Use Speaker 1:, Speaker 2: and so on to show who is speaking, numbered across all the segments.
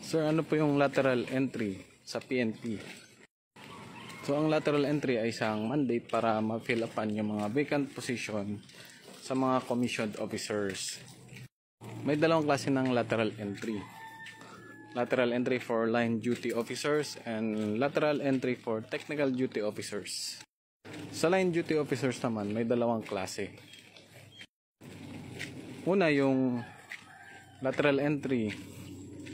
Speaker 1: Sir, ano po yung lateral entry sa PNP? So, ang lateral entry ay isang mandate para ma-fill upan yung mga vacant position sa mga commissioned officers. May dalawang klase ng lateral entry. Lateral entry for line duty officers and lateral entry for technical duty officers. Sa line duty officers naman, may dalawang klase. Una, yung lateral entry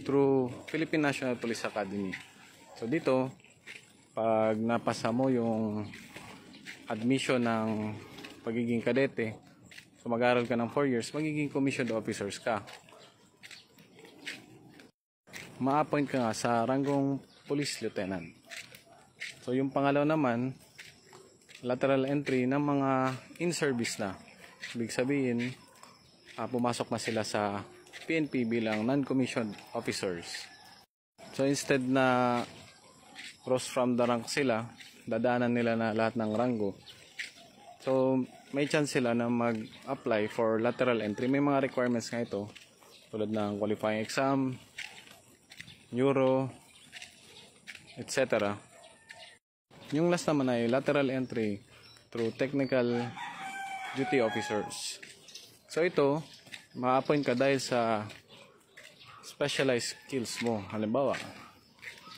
Speaker 1: through Philippine National Police Academy. So dito, pag napasa mo yung admission ng pagiging kadete, so mag-aaral ka ng 4 years, magiging commissioned officers ka. Ma-appoint ka nga sa ranggong police lieutenant. So yung pangalaw naman, lateral entry ng mga in-service na. Ibig sabihin, pumasok na sila sa PNP bilang non-commissioned officers. So instead na cross from the rank sila, dadaanan nila na lahat ng ranggo. So may chance sila na mag-apply for lateral entry. May mga requirements nga ito, tulad ng qualifying exam, neuro, etc. Yung last naman ay lateral entry through technical duty officers. So ito, ma-appoint ka dahil sa specialized skills mo. Halimbawa,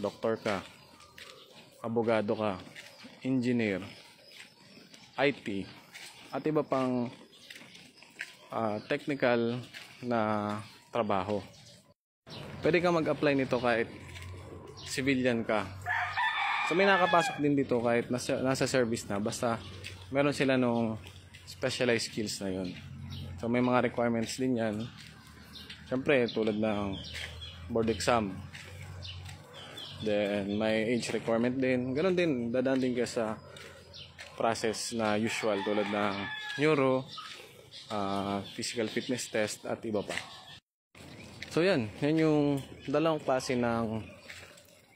Speaker 1: doktor ka, abogado ka, engineer, IT, at iba pang technical na trabaho. Pwede ka mag-apply nito kahit civilian ka. So may nakapasok din dito kahit nasa service na, basta meron sila nung specialized skills na yun. So may mga requirements din yan. Siyempre tulad ng board exam. Then may age requirement din. Ganon din, dadaan din ka sa process na usual tulad ng neuro, physical fitness test at iba pa. So yan yung dalawang klase ng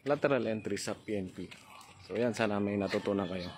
Speaker 1: lateral entry sa PNP. So yan, sana may natutunan kayo.